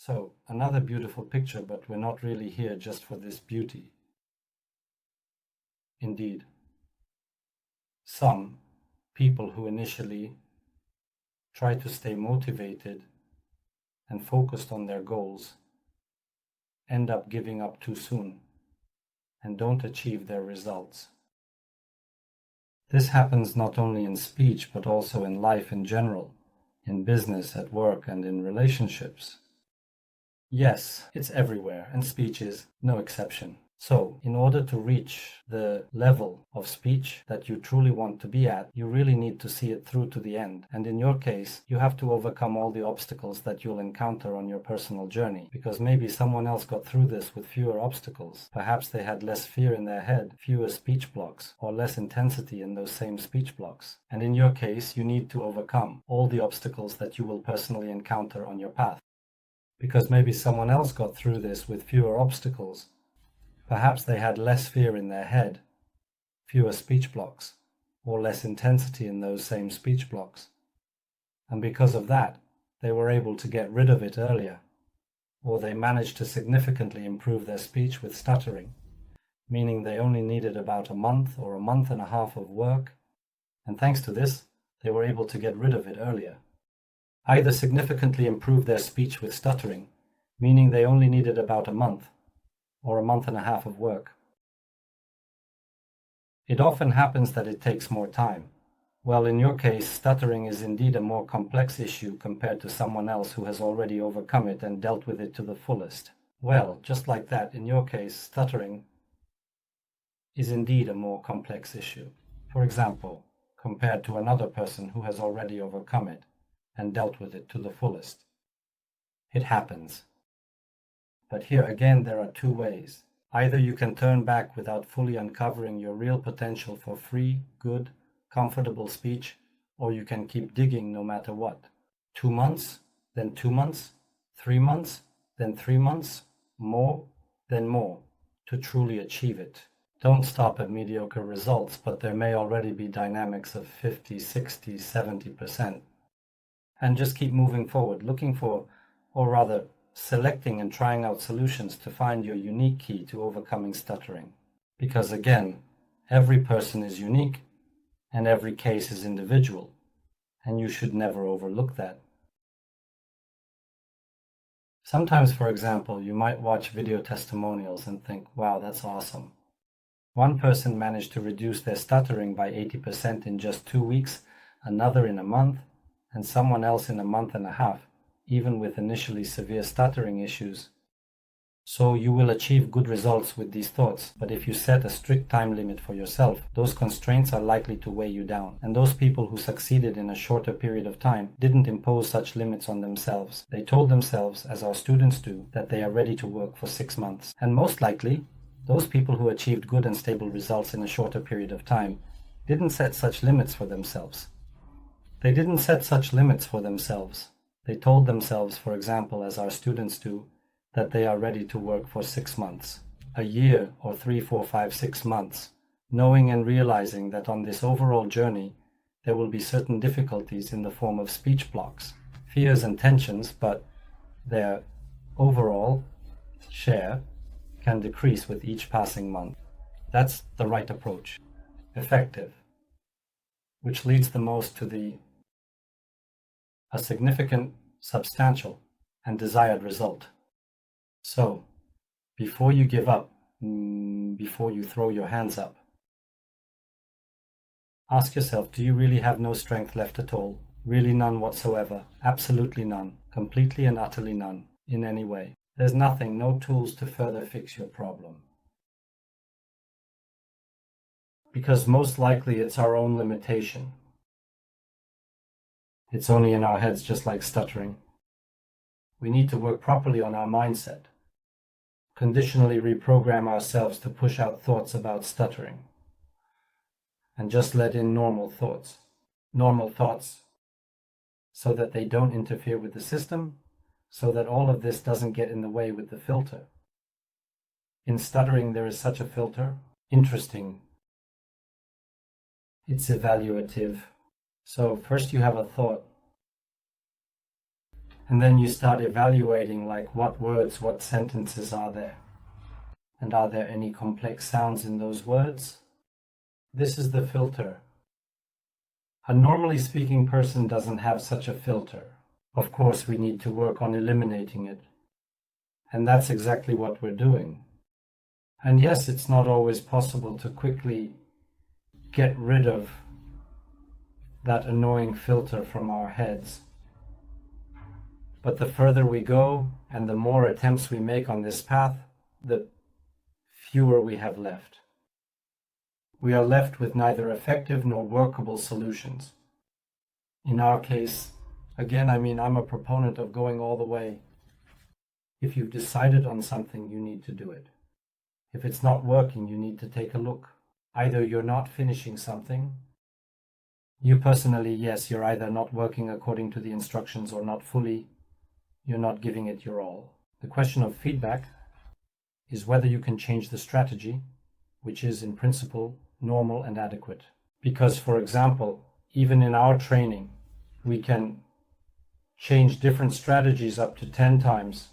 So, another beautiful picture, but we're not really here just for this beauty. Indeed, some people who initially try to stay motivated and focused on their goals end up giving up too soon and don't achieve their results. This happens not only in speech, but also in life in general, in business, at work, and in relationships. Yes, it's everywhere, and speech is no exception. So, in order to reach the level of speech that you truly want to be at, you really need to see it through to the end. And in your case, you have to overcome all the obstacles that you'll encounter on your personal journey. Because maybe someone else got through this with fewer obstacles. Perhaps they had less fear in their head, fewer speech blocks, or less intensity in those same speech blocks. And in your case, you need to overcome all the obstacles that you will personally encounter on your path. Because maybe someone else got through this with fewer obstacles. Perhaps they had less fear in their head, fewer speech blocks, or less intensity in those same speech blocks. And because of that, they were able to get rid of it earlier, or they managed to significantly improve their speech with stuttering, meaning they only needed about a month or a month and a half of work, and thanks to this, they were able to get rid of it earlier. Either significantly improve their speech with stuttering, meaning they only needed about a month, or a month and a half of work. It often happens that it takes more time. Well, in your case, stuttering is indeed a more complex issue compared to someone else who has already overcome it and dealt with it to the fullest. Well, just like that, in your case, stuttering is indeed a more complex issue. For example, compared to another person who has already overcome it and dealt with it to the fullest. It happens. But here again, there are two ways. Either you can turn back without fully uncovering your real potential for free, good, comfortable speech, or you can keep digging no matter what. 2 months, then 2 months, 3 months, then 3 months, more, then more, to truly achieve it. Don't stop at mediocre results, but there may already be dynamics of 50, 60, 70%. And just keep moving forward, looking for, or rather, selecting and trying out solutions to find your unique key to overcoming stuttering. Because again, every person is unique and every case is individual, and you should never overlook that. Sometimes, for example, you might watch video testimonials and think, wow, that's awesome. One person managed to reduce their stuttering by 80% in just 2 weeks, another in a month, and someone else in a month and a half, even with initially severe stuttering issues. So you will achieve good results with these thoughts, but if you set a strict time limit for yourself, those constraints are likely to weigh you down. And those people who succeeded in a shorter period of time didn't impose such limits on themselves. They told themselves, as our students do, that they are ready to work for 6 months. And most likely, those people who achieved good and stable results in a shorter period of time didn't set such limits for themselves. They didn't set such limits for themselves. They told themselves, for example, as our students do, that they are ready to work for 6 months, a year, or 3, 4, 5, 6 months, knowing and realizing that on this overall journey, there will be certain difficulties in the form of speech blocks, fears and tensions, but their overall share can decrease with each passing month. That's the right approach, effective, which leads the most to a significant, substantial, and desired result. So, before you give up, before you throw your hands up, ask yourself, do you really have no strength left at all? Really none whatsoever? Absolutely none? Completely and utterly none? In any way? There's nothing, no tools to further fix your problem. Because most likely it's our own limitation. It's only in our heads, just like stuttering. We need to work properly on our mindset. Conditionally reprogram ourselves to push out thoughts about stuttering. And just let in normal thoughts. Normal thoughts. So that they don't interfere with the system, so that all of this doesn't get in the way with the filter. In stuttering, there is such a filter. Interesting. It's evaluative. So first you have a thought, And then you start evaluating like what words, what sentences are there? And are there any complex sounds in those words? This is the filter. A normally speaking person doesn't have such a filter. Of course, we need to work on eliminating it. And that's exactly what we're doing. And yes, it's not always possible to quickly get rid of that annoying filter from our heads. But the further we go and the more attempts we make on this path, the fewer we have left. We are left with neither effective nor workable solutions. In our case, again, I'm a proponent of going all the way. If you've decided on something, you need to do it. If it's not working, you need to take a look. Either you're not finishing something. You personally, yes, you're either not working according to the instructions or not fully. You're not giving it your all. The question of feedback is whether you can change the strategy, which is in principle normal and adequate. Because, for example, even in our training, we can change different strategies up to 10 times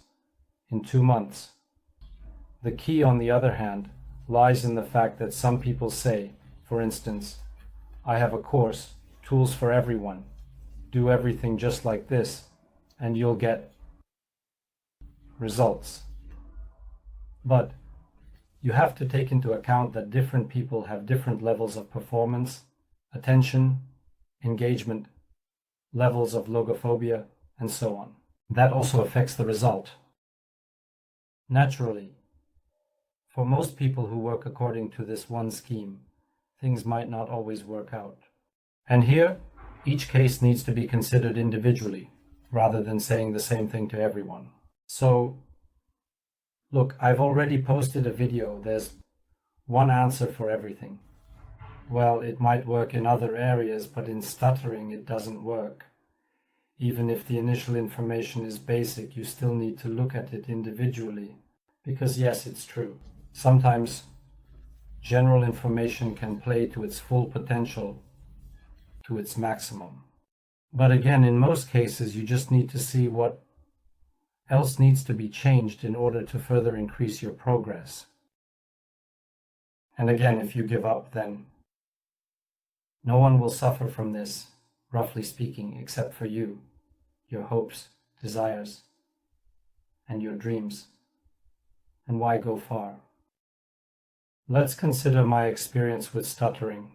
in 2 months. The key, on the other hand, lies in the fact that some people say, for instance, I have a course, tools for everyone, do everything just like this, and you'll get results. But you have to take into account that different people have different levels of performance, attention, engagement, levels of logophobia, and so on. That also affects the result. Naturally, for most people who work according to this one scheme, things might not always work out. And here, each case needs to be considered individually, rather than saying the same thing to everyone. So, look, I've already posted a video. There's one answer for everything. Well, it might work in other areas, but in stuttering it doesn't work. Even if the initial information is basic, you still need to look at it individually. Because yes, it's true. Sometimes general information can play to its full potential, to its maximum. But again, in most cases, you just need to see what else needs to be changed in order to further increase your progress. And again, if you give up, then no one will suffer from this, roughly speaking, except for you, your hopes, desires, and your dreams. And why go far? Let's consider my experience with stuttering.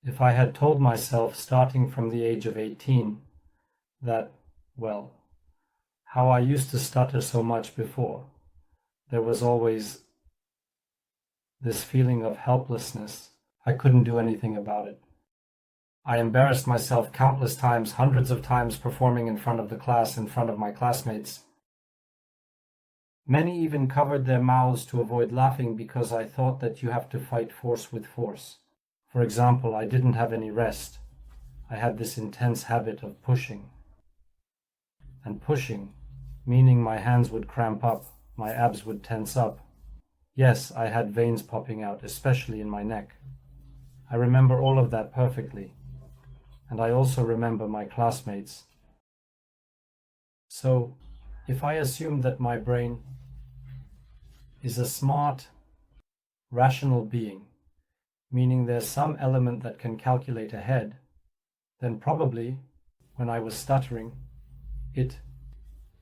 If I had told myself, starting from the age of 18, that, well, how I used to stutter so much before, there was always this feeling of helplessness. I couldn't do anything about it. I embarrassed myself countless times, hundreds of times, performing in front of the class, in front of my classmates. Many even covered their mouths to avoid laughing because I thought that you have to fight force with force. For example, I didn't have any rest. I had this intense habit of pushing. And pushing, meaning my hands would cramp up, my abs would tense up. Yes, I had veins popping out, especially in my neck. I remember all of that perfectly. And I also remember my classmates. So, if I assume that my brain is a smart, rational being, meaning there's some element that can calculate ahead, then probably, when I was stuttering, it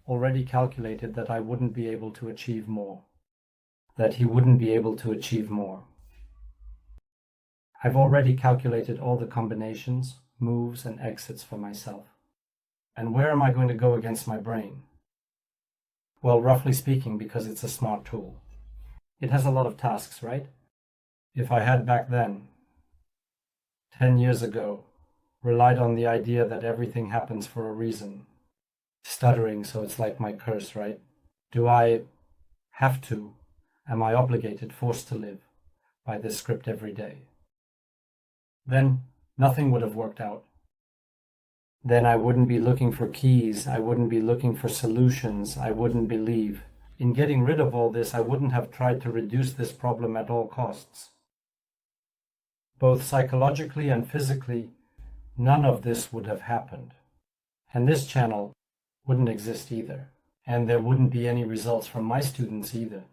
already calculated that I wouldn't be able to achieve more, that he wouldn't be able to achieve more. I've already calculated all the combinations, moves, and exits for myself. And where am I going to go against my brain? Well, roughly speaking, because it's a smart tool. It has a lot of tasks, right? If I had back then, 10 years ago, relied on the idea that everything happens for a reason, stuttering, so it's like my curse, right? Do I have to, am I obligated, forced to live by this script every day? Then nothing would have worked out. Then I wouldn't be looking for keys, I wouldn't be looking for solutions, I wouldn't believe. In getting rid of all this, I wouldn't have tried to reduce this problem at all costs. Both psychologically and physically, none of this would have happened. And this channel wouldn't exist either. And there wouldn't be any results from my students either.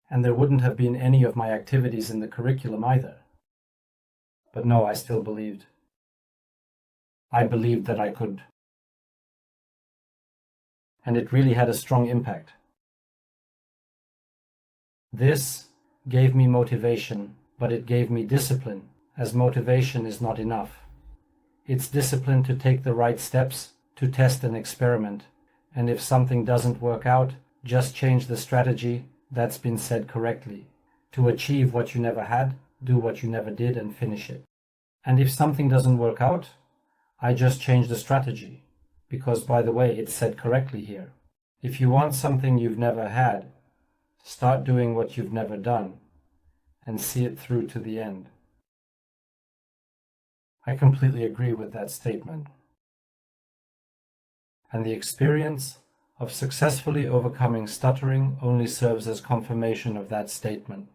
And there wouldn't have been any of my activities in the curriculum either. But no, I still believed. I believed that I could. And it really had a strong impact. This gave me motivation, but it gave me discipline, as motivation is not enough. It's discipline to take the right steps, to test and experiment, and if something doesn't work out, just change the strategy. That's been said correctly. To achieve what you never had, do what you never did and finish it. And if something doesn't work out, I just change the strategy, because by the way, it's said correctly here. If you want something you've never had, start doing what you've never done and see it through to the end. I completely agree with that statement. And the experience of successfully overcoming stuttering only serves as confirmation of that statement.